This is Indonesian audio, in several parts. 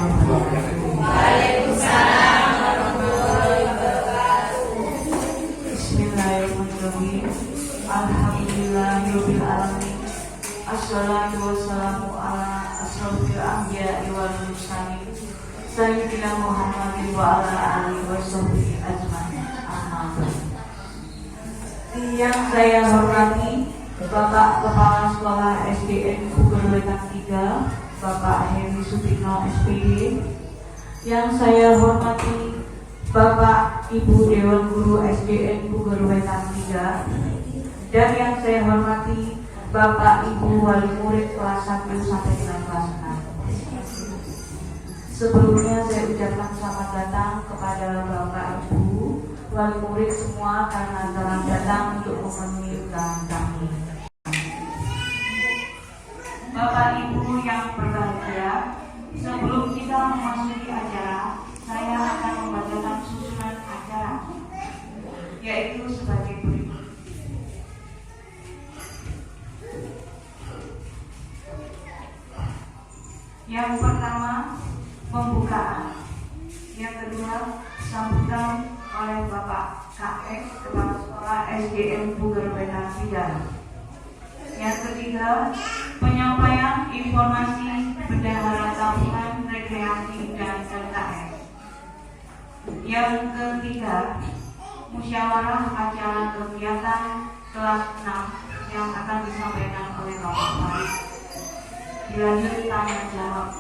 Waalaikumsalam warahmatullahi wabarakatuh. Bismillahirrahmanirrahim. Alhamdulillahirabbil alamin. Assalatu wassalamu ala asrofil anbiya'i wal mursalin sayyidina Muhammadin wa ala alihi washabbihi ajmain. Amma ba'du. Yang saya hormati Bapak Kepala Sekolah SDN Puger Wetan 3, Bapak Heri Sutikno SPD. Yang saya hormati Bapak Ibu Dewan Guru SDN Puger Wetan 3. Dan yang saya hormati Bapak Ibu Wali Murid kelas 1 sampai dengan kelas 6. Sebelumnya saya ucapkan selamat datang kepada Bapak Ibu Wali Murid semua karena telah datang untuk memenuhi undangan kami. Bapak Ibu yang berbahagia, sebelum kita memasuki acara, saya akan membacakan susunan acara, yaitu sebagai berikut. Yang pertama, pembukaan. Yang kedua, sambutan oleh Bapak KX Kepala Sekolah SDN Puger Wetan 3. Yang ketiga, penyampaian informasi bendahara tabungan rekreasi dan LKS. Yang ketiga, musyawarah acara kegiatan kelas 6 yang akan disampaikan oleh Bapak Farid. Dilanjut tanya jawab.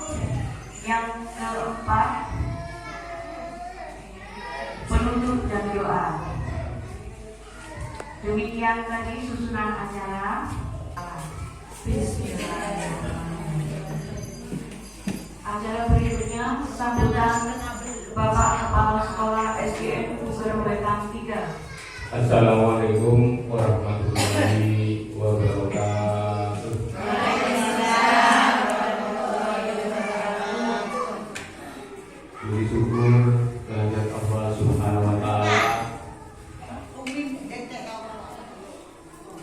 Yang keempat, penutup dan doa. Demikian tadi susunan acara. Bismillahirrahmanirrahim. Acara berikutnya sambutan Bapak Kepala Sekolah SDN Puger Wetan 3. Assalamualaikum warahmatullahi wabarakatuh. Puji syukur kehadirat Allah Subhanahu wa Ta'ala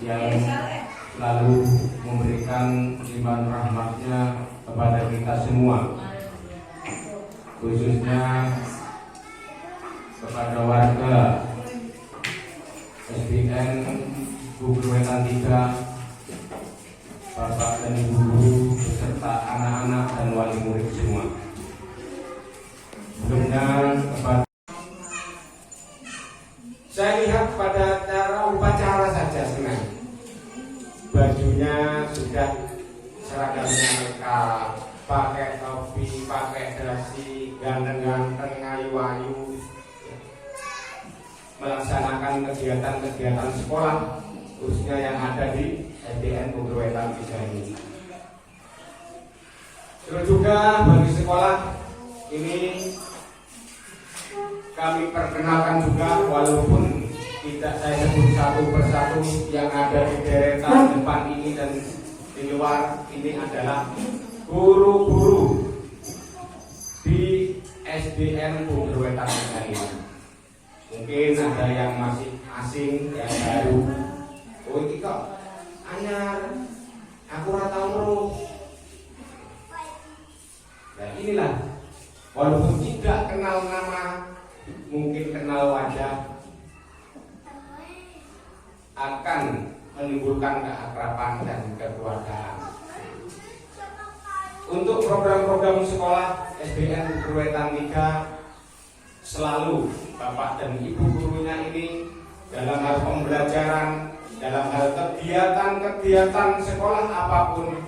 yang selalu memberikan limpahan rahmatnya kepada kita semua, khususnya kepada warga SDN Puger Wetan 3, Bapak dan Ibu guru beserta anak-anak dan wali murid semua. Sebelumnya kepada saya lihat pada cara upacara saja senang. Bajunya sudah seragamnya lengkap, pakai topi, pakai dasi, ganteng-ganteng, ayu-ayu, melaksanakan kegiatan-kegiatan sekolah khususnya yang ada di SDN Puger Wetan 3 ini. Terus juga bagi sekolah ini kami perkenalkan juga, walaupun tidak saya sebut satu persatu yang ada di deretan depan ini dan di luar ini adalah guru-guru di SDN Puger Wetan 3 ini. Mungkin ada yang masih asing, yang baru. Oh ini kok anyar, aku ora tau weruh. Nah inilah, walaupun tidak kenal nama, mungkin kenal wajah, akan menimbulkan keakraban dan kekeluargaan. Untuk program-program sekolah SDN Puger Wetan 3, selalu Bapak dan Ibu gurunya ini dalam hal pembelajaran, dalam hal kegiatan-kegiatan sekolah apapun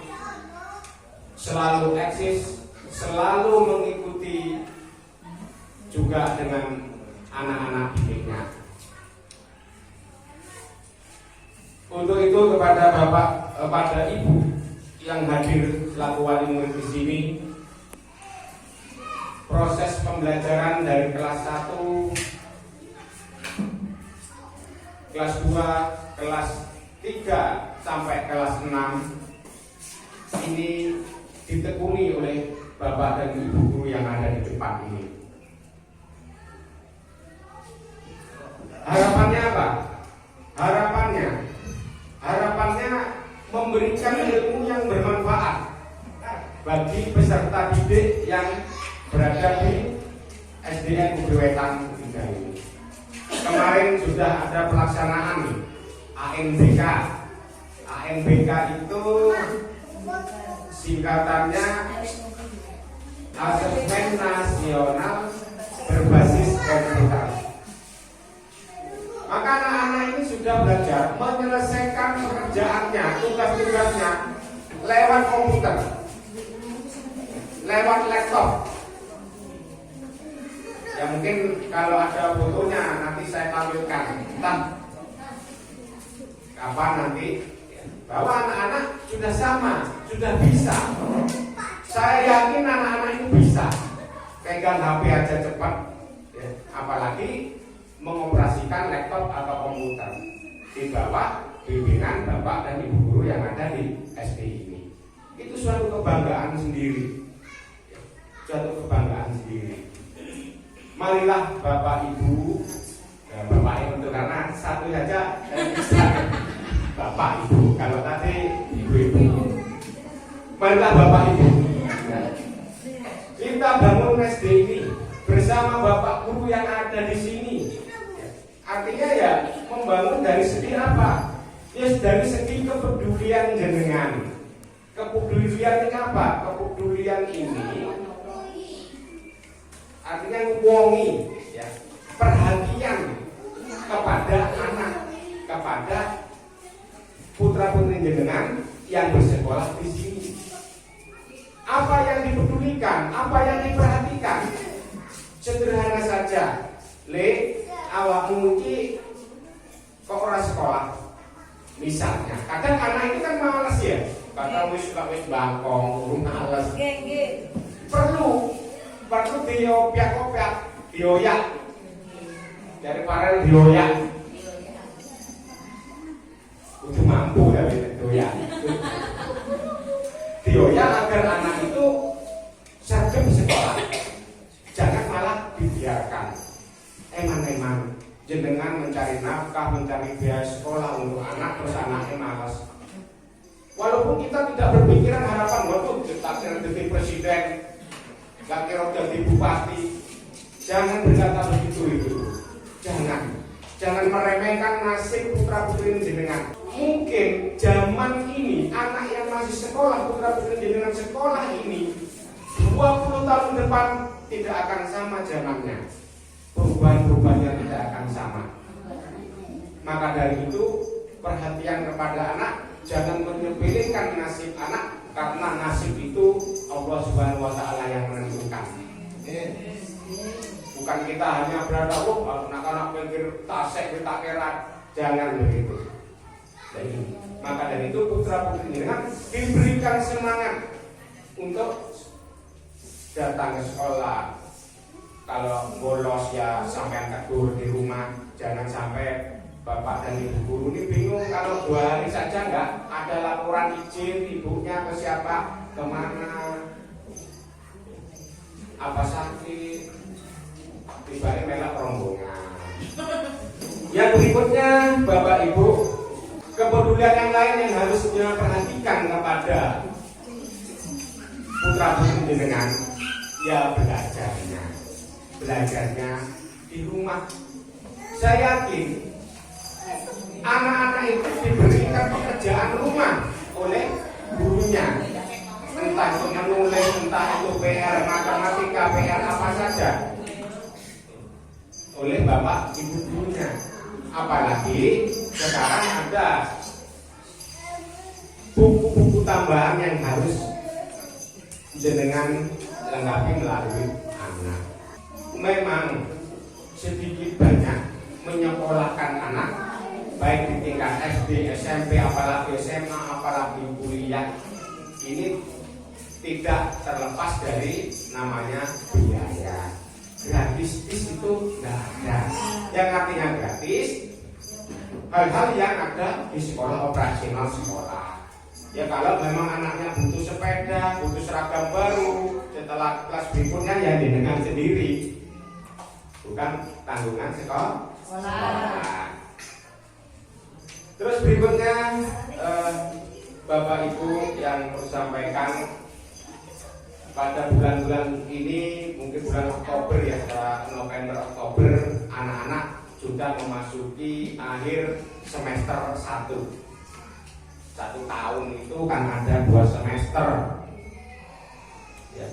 selalu eksis, selalu mengikuti juga dengan anak-anak didiknya. Untuk itu kepada Bapak, kepada Ibu yang hadir selaku wali murid di sini, proses pembelajaran dari kelas 1, kelas 2, kelas 3 sampai kelas 6 ini ditekuni oleh Bapak dan Ibu guru yang ada di depan ini. Harapannya apa? Harapannya memberikan ilmu yang bermanfaat bagi peserta didik yang berada di SDN Ubi Wetan 3 ini. Kemarin sudah ada pelaksanaan ANBK. ANBK itu singkatannya Asesmen Nasional Berbasis Komputer. Maka anak-anak ini sudah belajar menyelesaikan pekerjaannya, tugas-tugasnya lewat komputer, lewat laptop. Ya mungkin kalau ada fotonya nanti saya tampilkan. Entah kapan nanti, bahwa anak-anak sudah sama, sudah bisa. Saya yakin anak-anak itu bisa pegang HP aja cepat, ya. Apalagi mengoperasikan laptop atau komputer di bawah bimbingan bapak dan ibu guru yang ada di SD ini. Itu suatu kebanggaan sendiri, ya. Suatu kebanggaan sendiri. Marilah bapak ibu, ya, bapak ibu itu karena satu saja bisa bapak ibu. Kalau tadi ibu-ibu, marilah bapak ibu, ya. Kita bangun SD ini bersama bapak guru yang ada di sini. Artinya ya membangun dari segi apa? Ya dari segi kepedulian jenengan. Kepedulian ini apa? Kepedulian ini artinya wongi, ya, perhatian kepada anak, kepada putra putri jenengan yang bersekolah di sini. Apa yang dipedulikan, apa yang diperhatikan? Sederhana saja, awakmu iki kok ora sekolah. Misalnya, kadang anak itu kan malas ya. Kadang wis bangkong, urung males. Perlu diopiak-opiak, dioyak. Dari para dioyak. Udah mampu dari dioyak. Dioyak agar anak itu sergap sekolah. Jangan malah dibiarkan. Eman-eman jenengan mencari nafkah, mencari biaya sekolah untuk anak, terus anaknya malas. Walaupun kita tidak berpikiran harapan waktu kita jadi presiden, gak kira jadi bupati, jangan berkata begitu itu. Jangan meremehkan nasib putra putri jenengan. Mungkin zaman ini anak yang masih sekolah, putra putri jenengan sekolah ini 20 tahun depan tidak akan sama zamannya. Perubahan-perubahannya tidak akan sama. Maka dari itu perhatian kepada anak, jangan menyepelekan nasib anak, karena nasib itu Allah Subhanahu wa Ta'ala yang menentukan. Bukan kita hanya berada, anak-anak pikir tasek kita kira, jangan begitu. Jadi, maka dari itu putra putri jenengan diberikan semangat untuk datang ke sekolah. Kalau bolos ya sampai tegur di rumah, jangan sampai bapak dan ibu guru ini bingung kalau 2 hari saja nggak ada laporan izin ibunya ke siapa, kemana, apa sakit, tiba-tiba melak rombongan. Yang berikutnya bapak ibu, kepedulian yang lain yang harus diperhatikan kepada putra putri jenengan, ya belajarnya di rumah. Saya yakin anak-anak itu diberikan pekerjaan rumah oleh gurunya, entah itu menulis, entah itu PR matematika, PR apa saja, oleh bapak ibu gurunya. Apalagi sekarang ada buku-buku tambahan yang harus jenengan lengkapi melalui anak. Memang sedikit banyak menyekolahkan anak, baik di tingkat SD, SMP, apalagi SMA, apalagi kuliah, ini tidak terlepas dari namanya biaya. Gratis itu nggak ada. Yang artinya gratis, hal-hal yang ada di sekolah operasional sekolah. Ya kalau memang anaknya butuh sepeda, butuh seragam baru, setelah kelas berikutnya ya dengan sendiri, bukan tanggungan sekolah. Terus berikutnya Bapak Ibu yang perlu sampaikan, pada bulan-bulan ini, mungkin bulan Oktober ya, November Oktober, anak-anak sudah memasuki akhir semester 1. 1 tahun itu kan ada 2 semester ya.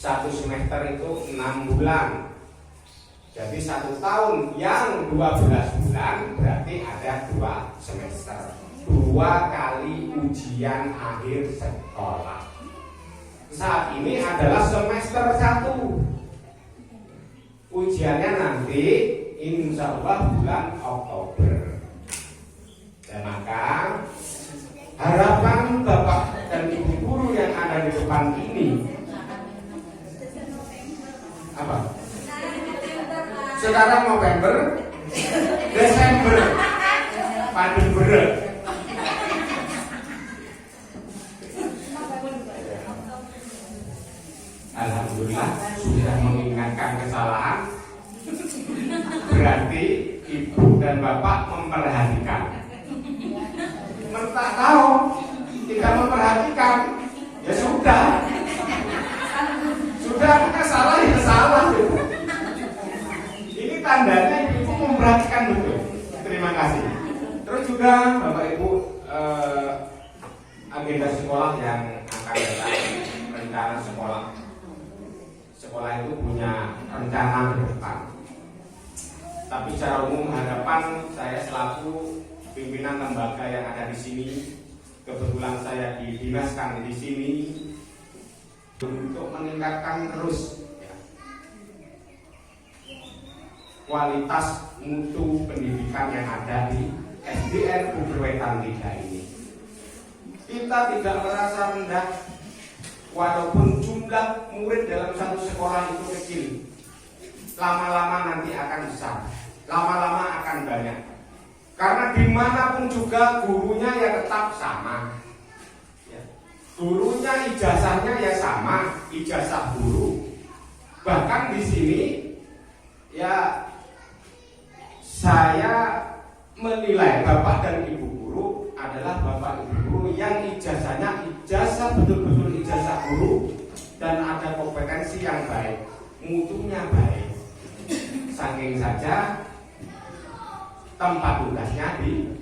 1 semester itu 6 bulan. Jadi 1 tahun yang 12 bulan berarti ada 2 semester, 2 kali ujian akhir sekolah. Saat ini adalah semester 1. Ujiannya nanti insya Allah bulan Oktober. Dan maka harapan Bapak dan Ibu guru yang ada di depan ini apa? Sekarang November, Desember, paling berat. Alhamdulillah sudah mengingatkan kesalahan. Berarti ibu dan bapak memperhatikan. Tak tahu, tidak memperhatikan, ya sudah. Sudah, kita salah ya salah. Ini tandanya ibu memperhatikan betul. Terima kasih. Terus juga bapak ibu agenda sekolah yang akan datang, rencana sekolah. Sekolah itu punya rencana ke depan. Tapi secara umum harapan saya selaku pimpinan lembaga yang ada di sini, kebetulan saya didinaskan di sini untuk meningkatkan terus ya, kualitas mutu pendidikan yang ada di SDN Bukit Wetan 3 ini. Kita tidak merasa rendah. Walaupun jumlah murid dalam satu sekolah itu kecil, lama-lama nanti akan besar, lama-lama akan banyak. Karena dimanapun juga gurunya ya tetap sama ya. Gurunya ijazahnya ya sama, ijazah guru. Bahkan di sini ya saya menilai bapak dan ibu guru adalah bapak ibu guru yang ijazahnya ijazah betul-betul ijazah guru dan ada kompetensi yang baik, mutunya baik. Saking saja tempat tugasnya di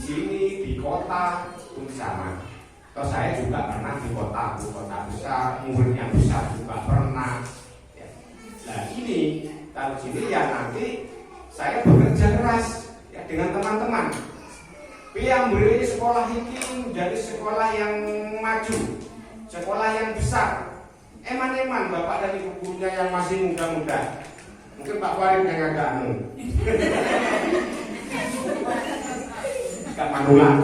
sini, di kota pun sama. Toh saya juga pernah di kota besar, muridnya besar juga pernah. Ya. Nah ini kalau sini ya nanti saya bekerja keras ya, dengan teman-teman. Yang beri sekolah ini menjadi sekolah yang maju, sekolah yang besar. Eman-eman bapak dan ibu gurunya yang masih muda-muda. Mungkin Pak Warid yang agak Kak Manula.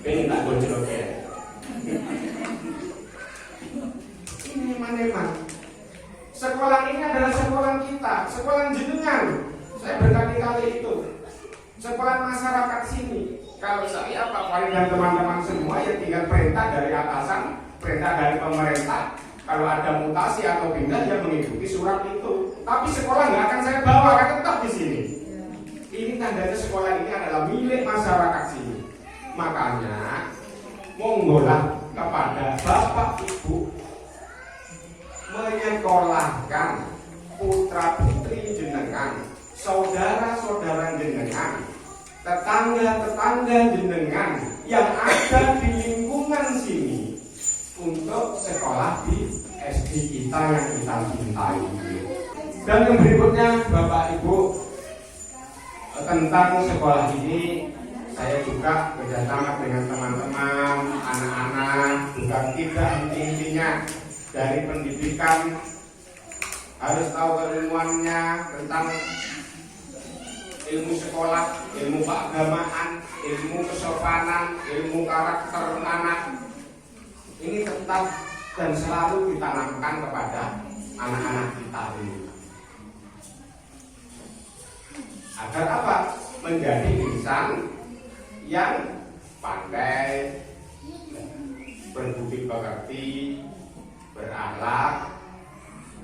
Ini tak bocor ya. Ini eman-eman. Sekolah ini adalah sekolah kita, sekolah jenengan. Saya berkali-kali itu sekolah masyarakat sini. Kalau saya Pak Warid dan teman-teman semua ya tinggal perintah dari atasan, perintah dari pemerintah. Kalau ada mutasi atau pindah ya mengikuti surat itu. Tapi sekolah nggak akan saya bawa, akan tetap di sini. Ini tandanya sekolah ini adalah milik masyarakat sini. Makanya monggolah kepada bapak ibu menyekolahkan putra putri jenengan, saudara-saudara jenengan, tetangga-tetangga jenengan yang ada di lingkungan sini untuk sekolah di SD kita yang kita cintai. Dan yang berikutnya Bapak Ibu, tentang sekolah ini saya juga bekerjasama dengan teman-teman, anak-anak, bukan tidak intinya dari pendidikan harus tahu keilmuannya tentang ilmu sekolah, ilmu keagamaan, ilmu kesopanan, ilmu karakter anak. Ini tetap dan selalu ditanamkan kepada anak-anak kita ini. Agar apa? Menjadi insan yang pandai, berbudi pekerti, berakhlak,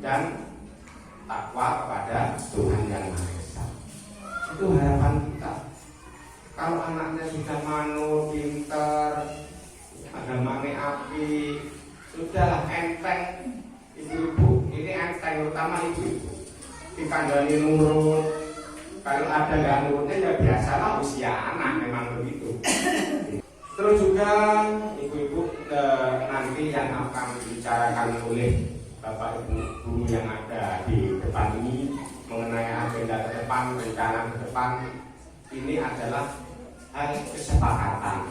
dan takwa kepada Tuhan Yang Maha Esa. Itu harapan kita. Kalau anaknya sudah manut, pinter, agamanya api, sudahlah enteng. Ibu-ibu ini enteng, terutama ibu-ibu dikandani nurut. Kalau ada nggak nurutnya ya biasalah, usia anak memang begitu. Terus juga ibu-ibu nanti yang akan dibicarakan oleh Bapak Ibu guru yang ada di depan ini mengenai agenda ke depan, rencana ke depan, ini adalah hal kesepakatan.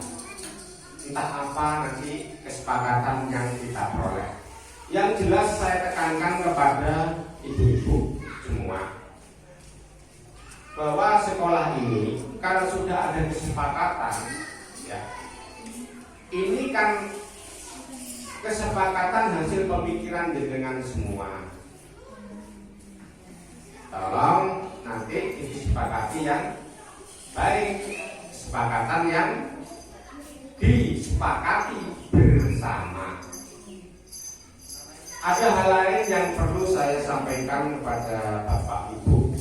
Entah apa nanti kesepakatan yang kita peroleh. Yang jelas saya tekankan kepada ibu-ibu semua bahwa sekolah ini kalau sudah ada kesepakatan, ya, ini kan kesepakatan hasil pemikiran dengan semua. Tolong nanti disepakati yang baik, kesepakatan yang disepakati bersama. Ada hal lain yang perlu saya sampaikan kepada Bapak Ibu.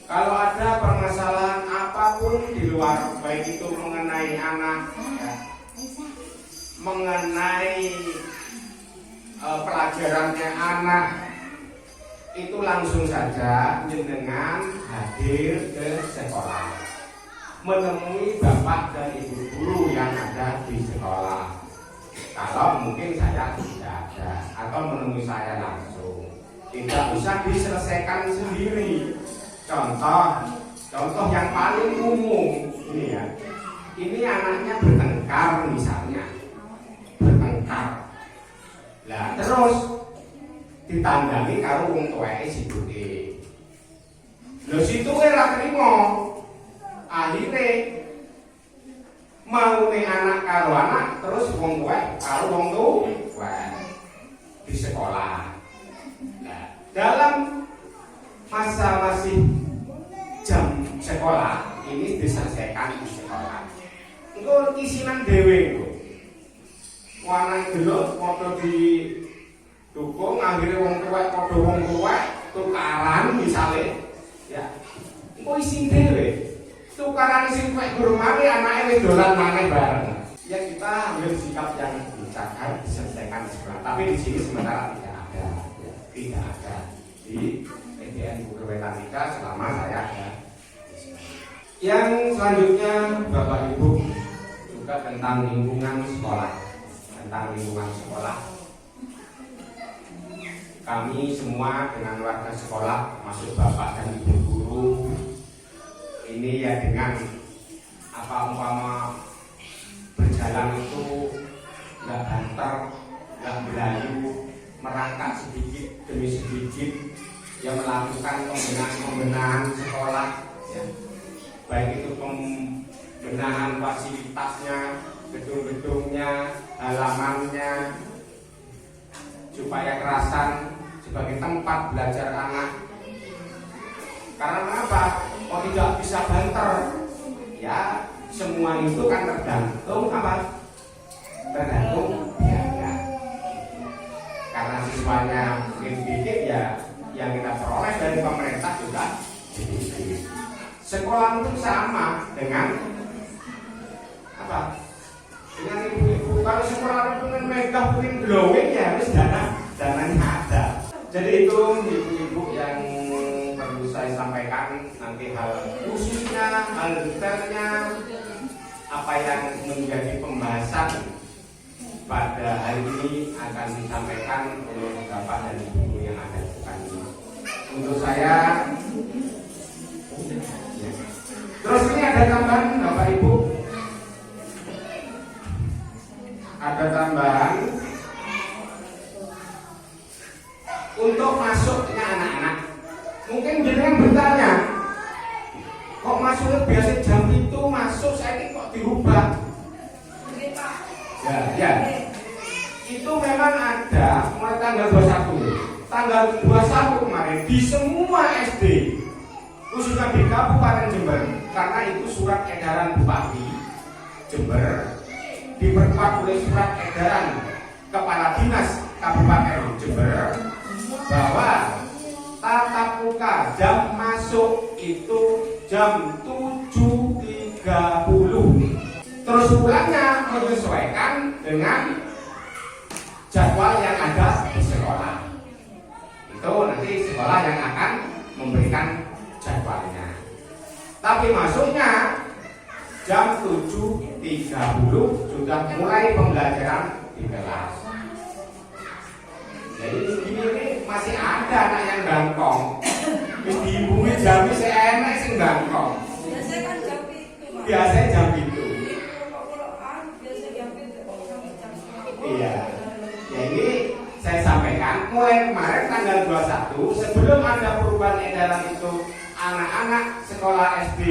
Kalau ada permasalahan apapun di luar, baik itu mengenai anak, ya, mengenai pelajarannya anak, itu langsung saja dengan hadir ke sekolah, menemui bapak dan ibu guru yang ada di sekolah. Kalau mungkin saya tidak ada, atau menemui saya langsung, tidak bisa diselesaikan sendiri. Contoh yang paling umum ini ya, ini anaknya bertengkar misalnya, bertengkar. Lah terus ditandani karo wong tuweke sibuke. Lho situke ra trimo. Akhire maune anak karo anak terus wong tuwek karo wong tuwek di sekolah. Nah, dalam masa masih jam sekolah ini diselesaikan di sekolah. Engko isinan dhewe engko. Wanang delok padha di dukung akhirnya wong tuwek padha wong tuwek tukaran misale. Ya. Engko isin dhewe. Tukaran sing tuwek gurmane anake wis dolan maneh bareng. Ya kita ambil sikap yang bijak diselesaikan di sekolah. Tapi di sini sementara tidak ada. Ya, tidak ada di PDN Kewetan selama saya ada. Yang selanjutnya Bapak Ibu juga tentang lingkungan sekolah. Tentang lingkungan sekolah, kami semua dengan warga sekolah, termasuk Bapak dan Ibu guru, ini ya dengan apa umpama berjalan itu nggak banter, nggak belayu, merangkak sedikit demi sedikit, yang melakukan pembenahan sekolah, ya. Baik itu pembenahan fasilitasnya, gedung-gedungnya, halamannya, supaya kerasan sebagai tempat belajar anak. Karena apa? Kok tidak bisa banter? Ya, semua itu kan tergantung apa? Tergantung biaya. Karena siswanya mungkin sedikit, ya yang kita peroleh dari pemerintah juga sedikit. Sekolah pun sama dengan apa? Dengan ibu-ibu. Kalau sekolah pengen megah, pengen glowing, ya harus dananya ada. Jadi itu ibu-ibu yang perlu saya sampaikan. Nanti hal khususnya, hal detailnya, apa yang menjadi pembahasan pada hari ini akan disampaikan oleh Bapak dan Ibu yang ada di depan ini. Untuk saya, ya. Terus ini ada tambahan Bapak Ibu. Ada tambahan untuk masuknya anak-anak. Mungkin jenengan bertanya, kok masuknya biasa jam itu masuk, saya ini kok dirubah? Ya. Itu memang ada mulai tanggal 21. Tanggal 21 kemarin di semua SD, khususnya di Kabupaten Jember, karena itu surat edaran Bupati Jember diperkuat oleh surat edaran Kepala Dinas Kabupaten Jember bahwa tatap muka jam masuk itu jam 7.30 Terus pulangnya menyesuaikan dengan jadwal yang ada di sekolah. Itu nanti sekolah yang akan memberikan jadwalnya. Tapi masuknya jam 7.30 sudah mulai pembelajaran di kelas. Jadi ini masih ada anak yang gangkong. Dihubungi jam seenak sing gangkong. Biasanya kan jam itu. Biasanya jam itu. Biasanya jam itu. Iya. Ya ini saya sampaikan mulai kemarin tanggal 21 sebelum ada perubahan edaran itu anak-anak sekolah SD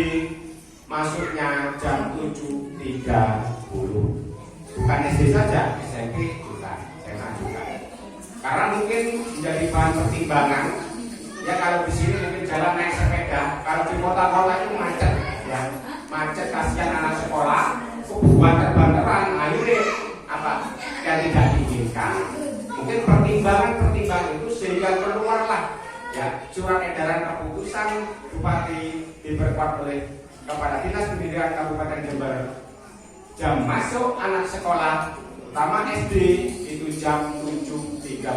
masuknya jam 7.30. Bukan SD saja, SMP juga, SMA juga. Karena mungkin menjadi bahan pertimbangan. Ya kalau di sini mungkin jalan naik sepeda, kalau di kota-kota itu macet, ya macet kasihan anak sekolah, banter-banteran, akhirnya apa? Yang tidak diinginkan. Mungkin pertimbangan itu sehingga keluarlah ya surat edaran keputusan Bupati diperkuat oleh kepada Dinas Pendidikan Kabupaten Jember. Jam masuk anak sekolah, utama SD itu jam 7.30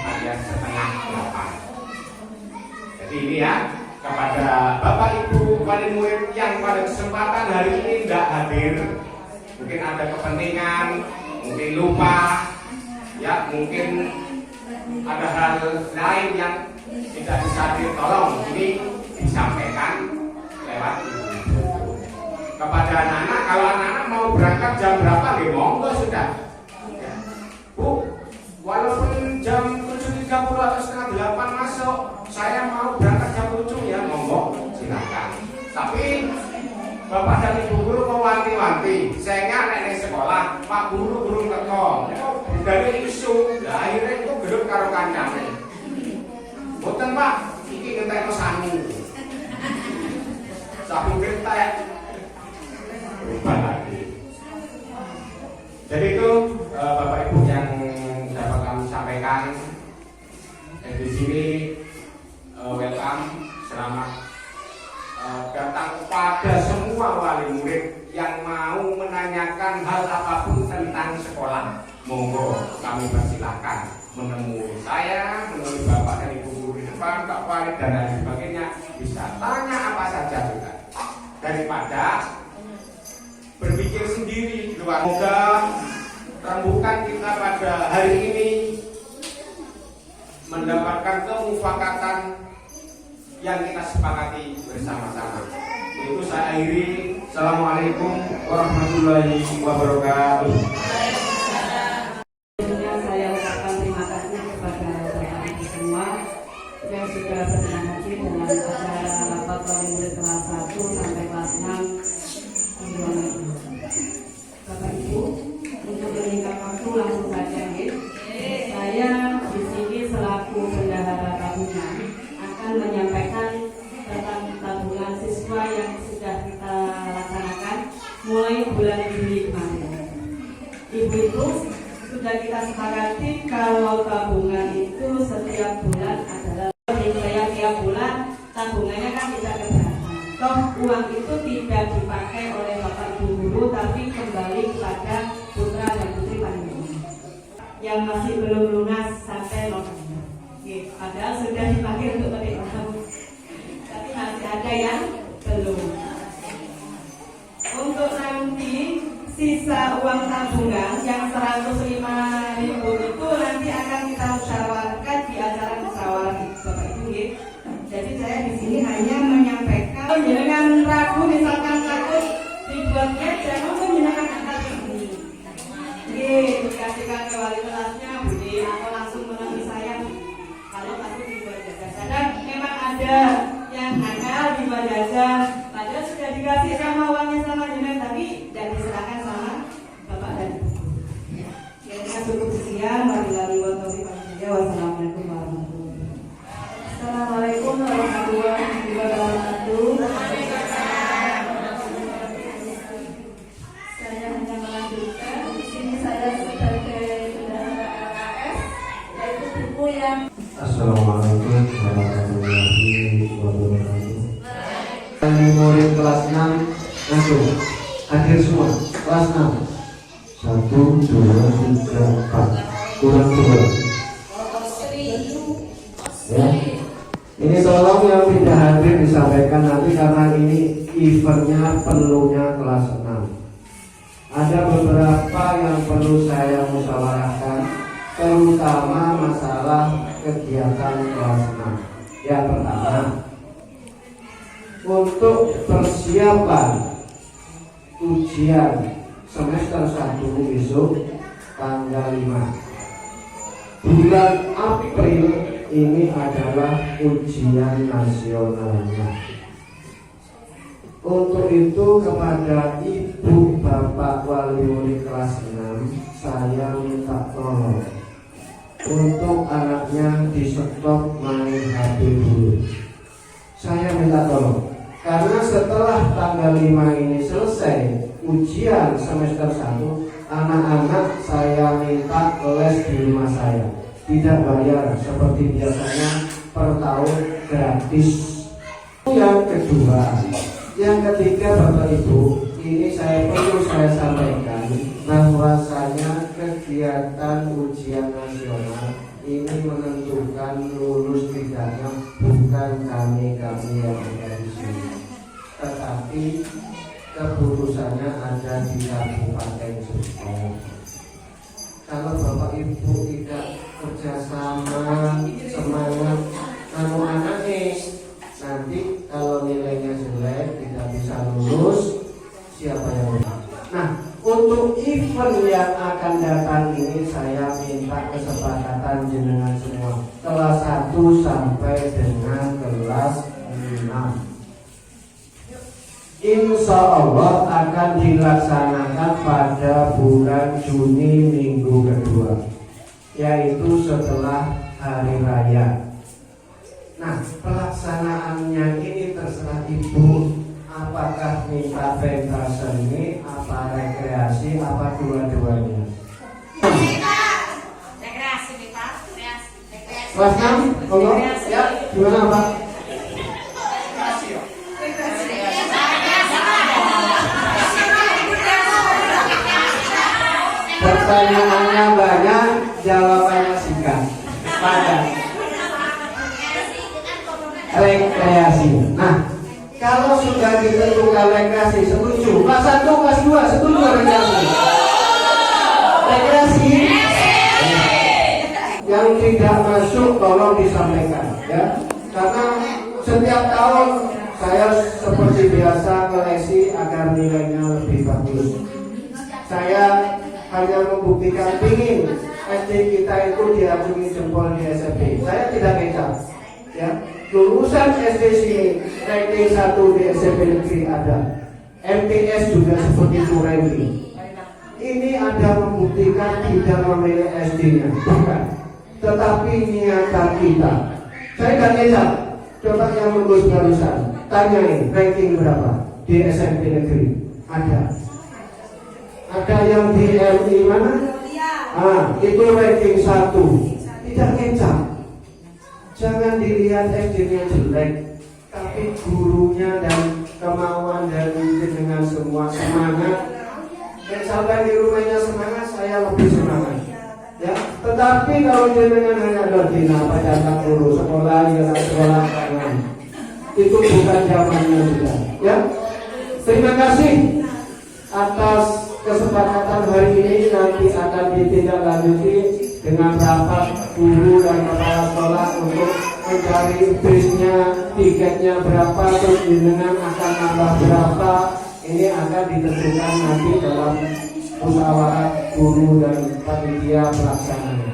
alias setengah 8. Jadi ini ya kepada Bapak Ibu wali murid yang pada kesempatan hari ini tidak hadir, mungkin ada kepentingan, mungkin lupa, ya mungkin ada hal lain yang tidak bisa ditolong, ini disampaikan lewat ibu. Kepada anak-anak, kalau anak-anak mau berangkat jam berapa, monggo sudah. Ya. Bu, walaupun jam 7.30 atau setengah 8 masuk, saya mau berangkat jam 7 ya, monggo silakan. Tapi Bapak dan Ibu guru mau wanti-wanti, saya nenek sekolah, Pak guru belum teko. Dari isu, nah akhirnya itu gedung karo kancane. Boten Pak, iki ngentekno sami. Sabu gentek. Berubah lagi. Jadi itu Bapak Ibu yang dapat kami sampaikan. Di sini welcome, selamat datang kepada semua wali murid yang mau menanyakan hal apapun tentang sekolah. Monggo kami persilahkan menemui saya, menemui Bapak dan Ibu guru di depan, Pak Wali dan lain sebagainya. Bisa tanya apa saja juga. Daripada berpikir sendiri di luar. Semoga rembukan kita pada hari ini mendapatkan kemufakatan yang kita sepakati bersama-sama. Itu saya akhiri. Assalamualaikum warahmatullahi wabarakatuh. Saya ucapkan terima kasih kepada Bapak Ibu semua yang sudah berkenan hadir dengan acara rapat wali murid kelas 1 sampai kelas 6 di ruangan ini. Bapak Ibu, untuk menyingkat waktu langsung saja ya. Saya di sini selaku bendahara tabungan akan menyampaikan tentang tabungan siswa yang sudah kita laksanakan mulai bulan Juli kemarin. Ibu-ibu, sudah kita sepakati kalau tabungan itu setiap bulan adalah tiap bulan tabungannya kan tidak keberatan. Toh uang itu tidak dipakai oleh Bapak Ibu guru tapi kembali kepada putra dan putri panjenengan yang masih belum lunas sampai November. Padahal sudah dipakai untuk pendidikan, tapi masih ada yang belum. Untuk nanti sisa uang tabungan yang 105.000 itu nanti akan kita musyawarahkan di acara musyawarah Bapak Ibu ya. Jadi saya di sini hanya menyampaikan jangan ragu misalkan takut dibuatnya jangan menyenangkan angka ini. Dikasihkan ke wali kelasnya Budi atau langsung menemui saya kalau takut dibuat jajan. Karena memang ada yang nakal dibuat jajan. Padahal sudah dikasih sama uangnya sama jenengan tapi dan diserahkan sama Bapak dan Ibu. Kira-kira cukup sekian. Wassalamualaikum warahmatullahi wabarakatuh. Assalamualaikum warahmatullahi wabarakatuh. Saya hanya melanjutkan. Di sini saya sebagai bendahara LKS, yaitu buku yang. Assalamualaikum warahmatullahi wabarakatuh. Murid kelas 6 langsung hadir semua. Kelas 6. 1, 2, 3, 4. Kurang 2. Ya. Ini tolong yang tidak hadir disampaikan nanti karena ini eventnya penuhnya kelas 6. Ada beberapa yang perlu saya musyawarahkan, terutama masalah kegiatan kelas 6. Yang pertama, untuk persiapan ujian semester 1 besok tanggal 5 bulan April ini adalah ujian nasionalnya. Untuk itu kepada ibu bapak wali murid kelas 6 saya minta tolong untuk anaknya di stop main HP dulu. Saya minta tolong karena setelah tanggal 5 ini selesai ujian semester 1, anak-anak saya minta les di rumah saya, tidak bayar seperti biasanya per tahun, gratis. Yang kedua, yang ketiga Bapak Ibu, ini perlu saya sampaikan bahwasanya kegiatan ujian nasional ini menentukan lulus tidaknya bukan kami yang ada di sini, tetapi keputusannya ada di Kabupaten Sukabumi. Kalau Bapak Ibu tidak kerjasama, semangat anaknya, nanti kalau nilainya jelek tidak bisa lulus, siapa yang lulus? Nah, untuk event yang akan datang ini saya minta kesepakatan jenengan semua, kelas 1 sampai dengan kelas 6. Insya Allah akan dilaksanakan pada bulan Juni minggu kedua, yaitu setelah hari raya. Nah, pelaksanaannya ini terserah ibu, apakah minta pentas seni, apa rekreasi, apa dua-duanya. Kelas 6, ngomong ya, gimana Pak? Pertanyaannya banyak, jawabannya singkat, padat. Rekreasi. Nah, kalau sudah ditentukan rekreasi, setuju. Kelas 1, kelas 2, setuju rekreasi. Rekreasi. Yang tidak masuk tolong disampaikan, ya. Karena setiap tahun saya seperti biasa koleksi agar nilainya lebih bagus. Saya hanya membuktikan ingin SD kita itu diacungi jempol di SMP. Saya tidak kecap, ya. Lulusan SD sini ranking 1 di SMP negeri ada, MTS juga seperti itu ranking. Ini ada membuktikan tidak memilih SD-nya, bukan, tetapi niatan kita. Saya tidak kecap. Coba yang lulus barusan, tanyain ranking berapa di SMP negeri. Ada yang di MI mana? Itu ranking 1. Tidak kecap. Jangan dilihat SD-nya jelek, tapi gurunya dan kemauan dari dengan semua semangat. Dan sampai di rumahnya semangat, saya lebih semangat. Ya, tetapi kalau jenengan hanya dina apa guru sekolah ya sekolah kanan, itu bukan zamannya sudah. Ya, terima kasih atas kesepakatan hari ini. Nanti akan ditindaklanjuti dengan rapat guru dan kepala sekolah untuk mencari bisnya, tiketnya berapa, terus jenengan akan nambah berapa. Ini akan ditentukan nanti dalam musyawarah guru dan panitia pelaksananya.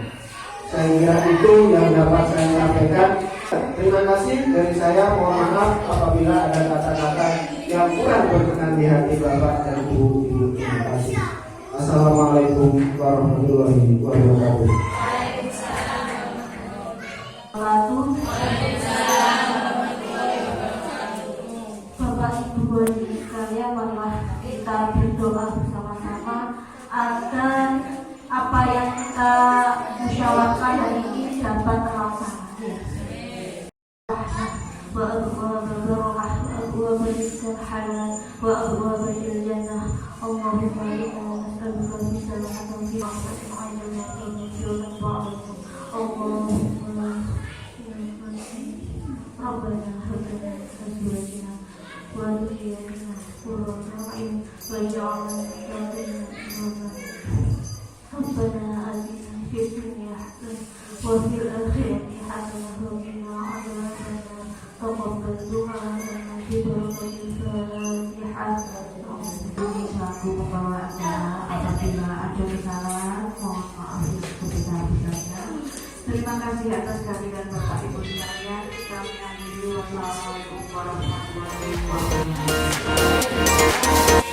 Sehingga itu yang dapat saya sampaikan. Terima kasih dari saya. Mohon maaf apabila ada kata-kata yang kurang berkenan di hati Bapak dan Ibu. Terima kasih. Assalamualaikum warahmatullahi wabarakatuh. Bapak Ibu guru sekalian, marilah kita berdoa bersama-sama agar apa yang kita musyawarahkan hari ini dapat terlaksana. Wa وفي الآخرة حسنة وقنا عذاب النار تقبل دعاءنا في بركة الفاتحة. Selaku pembawa acara, apabila ada kesalahan mohon maaf sebesar-besarnya. Terima kasih atas kehadiran Bapak Ibu sekalian. Kami akhiri. Wassalamualaikum warahmatullahi wabarakatuh.